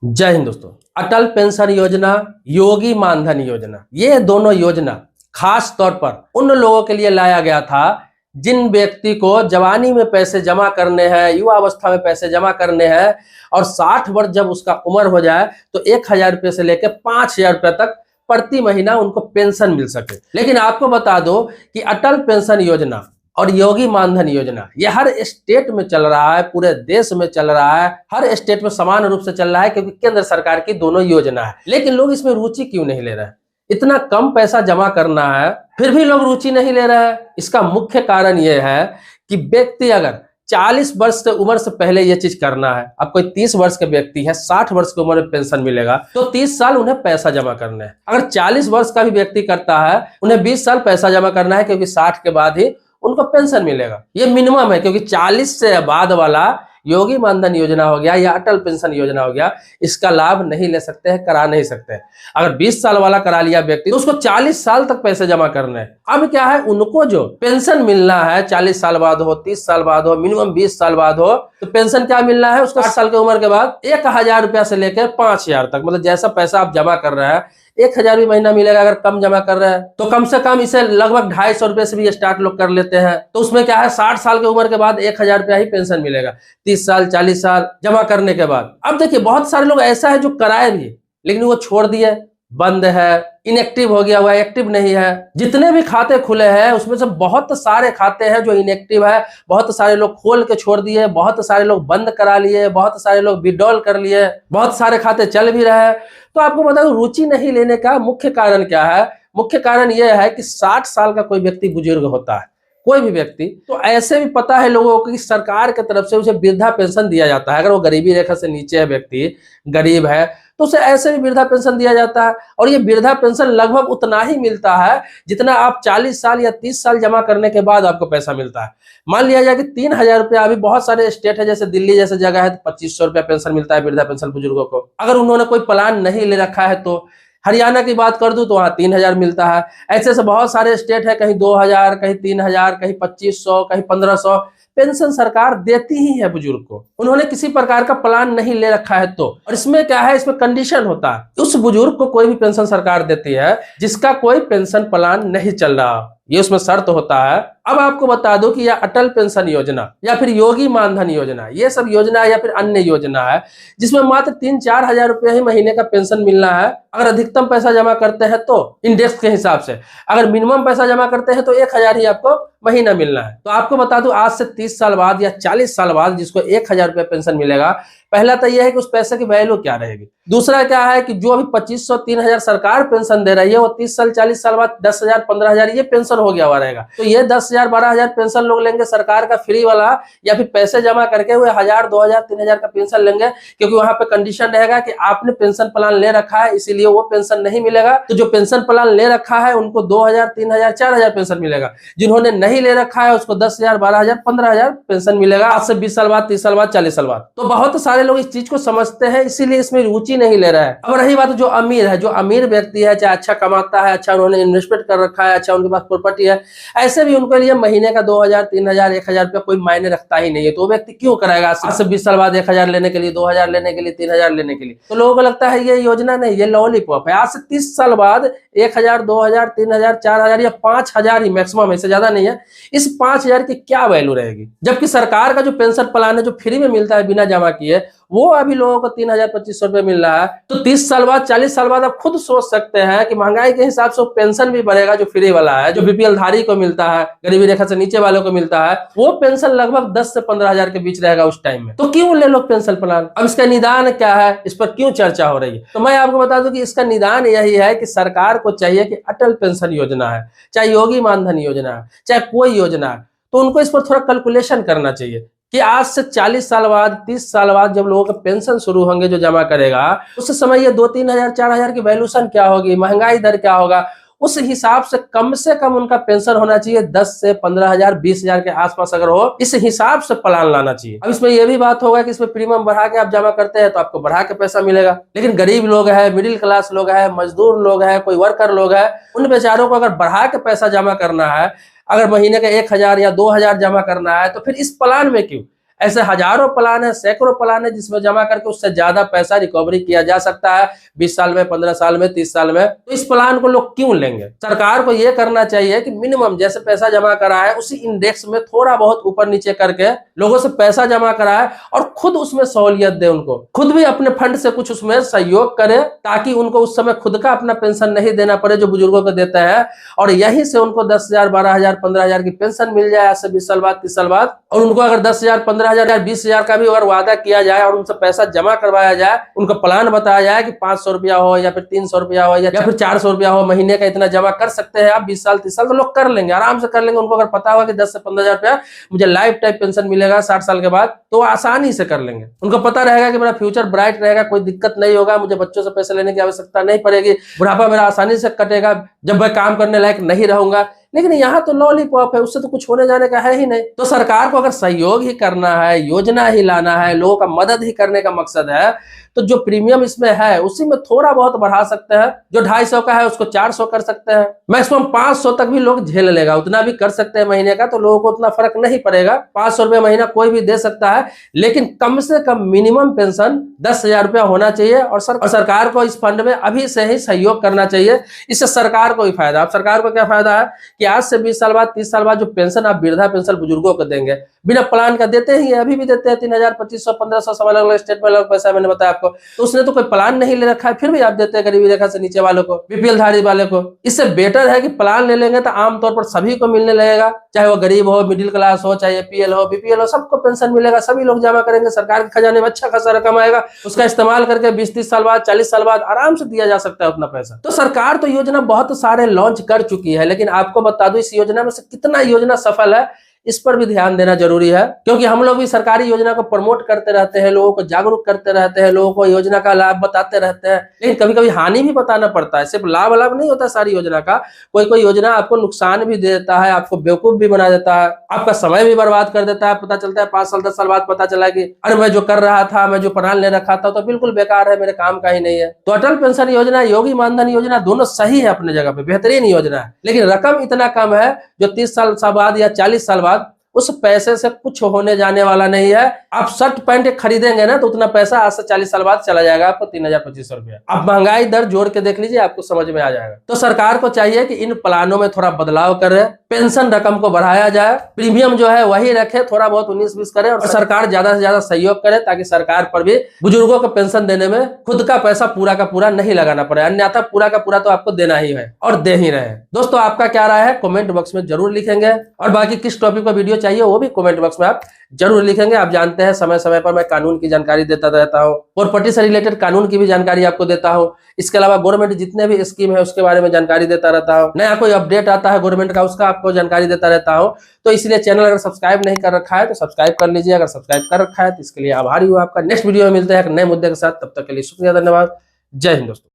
जय हिंद दोस्तों। अटल पेंशन योजना, योगी मानधन योजना, ये दोनों योजना खास तौर पर उन लोगों के लिए लाया गया था जिन व्यक्ति को जवानी में पैसे जमा करने हैं, युवा अवस्था में पैसे जमा करने हैं और 60 वर्ष जब उसका उम्र हो जाए तो 1,000 रुपये से लेकर 5,000 रुपये तक प्रति महीना उनको पेंशन मिल सके। लेकिन आपको बता दो कि अटल पेंशन योजना और योगी मानधन योजना ये हर स्टेट में चल रहा है, पूरे देश में चल रहा है, हर स्टेट में समान रूप से चल रहा है क्योंकि केंद्र सरकार की दोनों योजना है। लेकिन लोग इसमें रुचि क्यों नहीं ले रहे हैं? इतना कम पैसा जमा करना है फिर भी लोग रुचि नहीं ले रहे हैं। इसका मुख्य कारण यह है कि व्यक्ति अगर 40 वर्ष से उम्र से पहले यह चीज करना है, अब कोई 30 वर्ष के व्यक्ति है, 60 वर्ष की उम्र में पेंशन मिलेगा तो 30 साल उन्हें पैसा जमा करना है। अगर 40 वर्ष का भी व्यक्ति करता है उन्हें 20 साल पैसा जमा करना है क्योंकि 60 के बाद ही उनको पेंशन मिलेगा। ये मिनिमम है क्योंकि 40 से बाद वाला योगी मानधन योजना हो गया या अटल पेंशन योजना हो गया, इसका लाभ नहीं ले सकते हैं, करा नहीं सकते हैं। अगर 20 साल वाला करा लिया व्यक्ति तो उसको 40 साल तक पैसे जमा करने हैं। अब क्या है, उनको जो पेंशन मिलना है 40 साल बाद हो, 30 साल बाद हो, मिनिमम 20 साल बाद हो, तो पेंशन क्या मिलना है उसका 60 साल की उम्र के बाद 1,000 रुपया से लेकर 5,000 तक, मतलब जैसा पैसा आप जमा कर रहे हैं 1,000 भी महीना मिलेगा। अगर कम जमा कर रहे हैं तो कम से कम इसे लगभग 250 रुपए से भी स्टार्ट लोग कर लेते हैं। तो उसमें क्या है, 60 साल की उम्र के बाद 1,000 रुपया ही पेंशन मिलेगा 30 साल 40 साल जमा करने के बाद। अब देखिए बहुत सारे लोग ऐसा है जो कराए भी लेकिन वो छोड़ दिए, बंद है, इनएक्टिव हो गया हुआ, एक्टिव नहीं है। जितने भी खाते खुले हैं उसमें से बहुत सारे खाते हैं जो इनएक्टिव है, बहुत सारे लोग खोल के छोड़ दिए, बहुत सारे लोग बंद करा लिए, बहुत सारे लोग विड्रॉल कर लिए, बहुत सारे खाते चल भी रहे हैं। तो आपको बता दूं रुचि नहीं लेने का मुख्य कारण क्या है। मुख्य कारण यह है कि 60 साल का कोई व्यक्ति बुजुर्ग होता है, कोई भी व्यक्ति, तो ऐसे भी पता है लोगों को कि सरकार की तरफ से उसे वृद्धा पेंशन दिया जाता है। अगर वो गरीबी रेखा से नीचे है, व्यक्ति गरीब है, तो उसे ऐसे भी वृद्धा पेंशन दिया जाता है। और ये वृद्धा पेंशन लगभग उतना ही मिलता है जितना आप 40 साल या 30 साल जमा करने के बाद आपको पैसा मिलता है। मान लिया जाए कि 3,000 रुपया, अभी बहुत सारे स्टेट है जैसे दिल्ली जैसे जगह है तो 2,500 रुपया पेंशन मिलता है वृद्धा पेंशन बुजुर्गों को। अगर उन्होंने कोई प्लान नहीं ले रखा है तो हरियाणा की बात कर दूं तो वहां 3,000 मिलता है। ऐसे से बहुत सारे स्टेट है, कहीं 2,000, कहीं 3,000, कहीं 2,500, कहीं 1,500 पेंशन सरकार देती ही है बुजुर्ग को। उन्होंने किसी प्रकार का प्लान नहीं ले रखा है तो। और इसमें क्या है, इसमें कंडीशन होता है, उस बुजुर्ग को कोई भी पेंशन सरकार देती है जिसका कोई पेंशन प्लान नहीं चल रहा, ये उसमें शर्त होता है। अब आपको बता दूं कि यह अटल पेंशन योजना या फिर योगी मानधन योजना, ये सब योजना या फिर अन्य योजना है जिसमें मात्र 3-4 हजार रुपये ही महीने का पेंशन मिलना है। अगर अधिकतम पैसा जमा करते हैं तो इंडेक्स के हिसाब से, अगर मिनिमम पैसा जमा करते हैं तो 1,000 ही आपको महीना मिलना है। तो आपको बता दूं आज से 30 साल बाद या 40 साल बाद जिसको 1,000 रुपये पेंशन मिलेगा, पहला तो यह है कि उस पैसे की वैल्यू क्या रहेगी। दूसरा क्या है कि जो अभी 2,500 3,000 सरकार पेंशन दे रही है वो 30 साल 40 साल बाद 10,000 15,000 ये पेंशन हो गया हुआ रहेगा। तो ये 10,000 12,000 पेंशन लोग लेंगे सरकार का फ्री वाला, या फिर पैसे जमा करके हुए 1,000 2,000 3,000 का पेंशन लेंगे, क्योंकि वहां पे कंडीशन रहेगा कि आपने पेंशन प्लान ले रखा है इसीलिए वो पेंशन नहीं मिलेगा। तो जो पेंशन प्लान ले रखा है उनको 2,000 3,000 4,000 पेंशन मिलेगा, जिन्होंने नहीं ले रखा है उसको 10,000 12,000 15,000 पेंशन मिलेगा आज से 20 साल बाद 30 साल बाद 40 साल बाद। तो बहुत सारे लोग इस चीज को समझते हैं इसीलिए इसमें रुचि नहीं ले रहा है। अब रही बात जो अमीर है, जो अमीर व्यक्ति है, चाहे अच्छा कमाता है, अच्छा उन्होंने इन्वेस्टमेंट कर रखा है, अच्छा उनके पास प्रॉपर्टी है, ऐसे भी उनके लिए महीने का 2,000 3,000 1,000 रुपया कोई मायने रखता ही नहीं है। तो वो व्यक्ति क्यों कराएगा आज से 20 साल बाद 1,000 लेने के लिए, 2,000 लेने के लिए, 3,000 लेने के लिए। तो लोगों को लगता है ये योजना नहीं, ये लॉलीपॉप है। आज से 30 साल बाद 1,000 2,000 3,000 4,000 या 5,000 ही मैक्सिमम, इससे ज्यादा नहीं है। इस 5,000 की क्या वैल्यू रहेगी, जबकि सरकार का जो पेंशन प्लान है जो फ्री में मिलता है बिना जमा किए, वो अभी लोगों को 3,000 2,500 रुपये मिल रहा है। तो 30 साल बाद 40 साल बाद आप खुद सोच सकते हैं कि महंगाई के हिसाब से पेंशन भी बढ़ेगा। जो फ्री वाला है, जो बीपीएल धारी को मिलता है, गरीबी रेखा से नीचे वालों को मिलता है, वो पेंशन लगभग 10 से 15,000 के बीच रहेगा उस टाइम में। तो क्यों ले लो पेंशन प्लान? अब इसका निदान क्या है, इस पर क्यों चर्चा हो रही है? तो मैं आपको बता दूं कि इसका निदान यही है कि सरकार को चाहिए कि अटल पेंशन योजना है, चाहे योगी मानधन योजना है, चाहे कोई योजना है, तो उनको इस पर थोड़ा कैलकुलेशन करना चाहिए कि आज से 40 साल बाद 30 साल बाद जब लोगों का पेंशन शुरू होंगे जो जमा करेगा, उस समय ये 2-3 हजार 4,000 की वैल्यूशन क्या होगी, महंगाई दर क्या होगा, उस हिसाब से कम उनका पेंशन होना चाहिए 10 से 15,000 20,000 के आसपास अगर हो, इस हिसाब से प्लान लाना चाहिए। अब इसमें यह भी बात होगा कि इसमें प्रीमियम बढ़ा के आप जमा करते हैं तो आपको बढ़ा के पैसा मिलेगा, लेकिन गरीब लोग है, मिडिल क्लास लोग है, मजदूर लोग है, कोई वर्कर लोग है, उन बेचारों को अगर बढ़ा के पैसा जमा करना है, अगर महीने का 1,000 या 2,000 जमा करना है, तो फिर इस प्लान में क्यों? ऐसे हजारों प्लान है, सैकड़ों प्लान है जिसमें जमा करके उससे ज्यादा पैसा रिकवरी किया जा सकता है 20 साल में, 15 साल में, 30 साल में। तो इस प्लान को लोग क्यों लेंगे? सरकार को यह करना चाहिए कि मिनिमम जैसे पैसा जमा करा है उसी इंडेक्स में थोड़ा बहुत ऊपर नीचे करके लोगों से पैसा जमा कराए और खुद उसमें सहूलियत दे, उनको खुद भी अपने फंड से कुछ उसमें सहयोग करे, ताकि उनको उस समय खुद का अपना पेंशन नहीं देना पड़े जो बुजुर्गों को देता है, और यहीं से उनको 10,000, 12,000, 15,000 की पेंशन मिल जाए आज से 20 साल बाद, 30 साल बाद। और उनको अगर 10,000, 15,000, 20,000 का भी अगर वादा किया जाए और उनसे पैसा जमा करवाया जाए, उनको प्लान बताया जाए कि 500 रुपया हो या फिर 300 रुपया हो या फिर 400 रुपया हो, महीने का इतना जमा कर सकते हैं आप 20 साल, 30 साल, तो लोग कर लेंगे, आराम से कर लेंगे। उनको अगर पता होगा कि 10 से 15,000 रुपया मुझे लाइफ टाइम पेंशन मिलेगा 60 साल के बाद, तो आसानी से कर लेंगे। उनको पता रहेगा कि मेरा फ्यूचर ब्राइट रहेगा, कोई दिक्कत नहीं होगा, मुझे बच्चों से पैसे लेने की आवश्यकता नहीं पड़ेगी, बुढ़ापा मेरा आसानी से कटेगा जब मैं काम करने लायक नहीं रहूंगा। लेकिन यहाँ तो लॉलीपॉप है, उससे तो कुछ होने जाने का है ही नहीं। तो सरकार को अगर सहयोग ही करना है, योजना ही लाना है, लोगों का मदद ही करने का मकसद है, तो जो प्रीमियम इसमें है उसी में थोड़ा बहुत बढ़ा सकते हैं। जो 250 का है उसको 400 कर सकते हैं, मैक्सिमम 500 तक भी लोग झेल लेगा, उतना भी कर सकते हैं महीने का, तो लोगों को उतना फर्क नहीं पड़ेगा। 500 रुपया महीना कोई भी दे सकता है, लेकिन कम से कम मिनिमम पेंशन 10,000 रुपया होना चाहिए। और सरकार को इस फंड में अभी से ही सहयोग करना चाहिए, इससे सरकार को भी फायदा। अब सरकार को क्या फायदा है कि आज से 20 साल बाद, 30 साल बाद जो पेंशन आप वृद्धा पेंशन बुजुर्गों को देंगे, बिना प्लान का देते ही है, अभी भी देते हैं 3,000, 2,500, 1,500, सब अलग अलग स्टेट में अलग पैसा, मैंने बताया आपको। तो उसने तो कोई प्लान नहीं ले रखा है, फिर भी आप देते हैं गरीबी रेखा से नीचे वालों को, बीपीएल धारी वाले को। इससे बेटर है कि प्लान ले लेंगे तो आमतौर पर सभी को मिलने लगेगा, चाहे वो गरीब हो, मिडिल क्लास हो, चाहे एपीएल हो, बीपीएल हो, सबको पेंशन मिलेगा, सभी लोग जमा करेंगे, सरकार के खजाने में अच्छा खासा रकम आएगा, उसका इस्तेमाल करके 20-30 साल बाद, 40 साल बाद आराम से दिया जा सकता है उतना पैसा। तो सरकार तो योजना बहुत सारे लॉन्च कर चुकी है, लेकिन आपको बता दूं इस योजना में से कितना योजना सफल है, इस पर भी ध्यान देना जरूरी है। क्योंकि हम लोग भी सरकारी योजना को प्रमोट करते रहते हैं, लोगों को जागरूक करते रहते हैं, लोगों को योजना का लाभ बताते रहते हैं, लेकिन कभी कभी हानि भी बताना पड़ता है। सिर्फ लाभ नहीं होता सारी योजना का, कोई कोई योजना आपको नुकसान भी दे देता है, आपको बेवकूफ भी बना देता है, आपका समय भी बर्बाद कर देता है। पता चलता है 5 साल 10 साल बाद पता चला कि अरे मैं जो कर रहा था, मैं जो प्लान ले रखा था तो बिल्कुल बेकार है, मेरे काम का ही नहीं है। तो अटल पेंशन योजना, योगी मानधन योजना दोनों सही है अपने जगह पे, बेहतरीन योजना है, लेकिन रकम इतना कम है जो 30 साल बाद या 40 साल बाद उस पैसे से कुछ होने जाने वाला नहीं है। आप शर्ट पैंट खरीदेंगे ना तो उतना पैसा आज से 40 साल बाद चला जाएगा आपको 3,000-2,500 रुपया। आप महंगाई दर जोड़ के देख लीजिए, आपको समझ में आ जाएगा। तो सरकार को चाहिए कि इन प्लानों में थोड़ा बदलाव करे, पेंशन रकम को बढ़ाया जाए, प्रीमियम जो है वही रखे, थोड़ा बहुत 19-20 करे, और सरकार ज्यादा से ज्यादा सहयोग करे, ताकि सरकार पर भी बुजुर्गों को पेंशन देने में खुद का पैसा पूरा का पूरा नहीं लगाना पड़े, अन्यथा पूरा का पूरा तो आपको देना ही है और दे ही रहे। दोस्तों आपका क्या राय है कमेंट बॉक्स में जरूर लिखेंगे, और बाकी किस टॉपिक पर वीडियो चाहिए वो भी कमेंट बॉक्स में आप जरूर लिखेंगे। आप जानते हैं समय समय पर मैं कानून की जानकारी देता रहता हूँ, प्रॉपर्टी से रिलेटेड कानून की भी जानकारी आपको देता हूँ। इसके अलावा गवर्नमेंट जितने भी स्कीम है उसके बारे में जानकारी देता रहता हूँ, नया कोई अपडेट आता है गवर्नमेंट का उसका आपको जानकारी देता रहता हूँ। तो इसलिए चैनल अगर सब्सक्राइब नहीं कर रखा है तो सब्सक्राइब कर लीजिए, अगर सब्सक्राइब कर रखा है तो इसके लिए आभारी हूँ आपका। नेक्स्ट वीडियो में मिलते हैं एक नए मुद्दे के साथ, तब तक के लिए शुक्रिया, धन्यवाद, जय हिंद दोस्तों।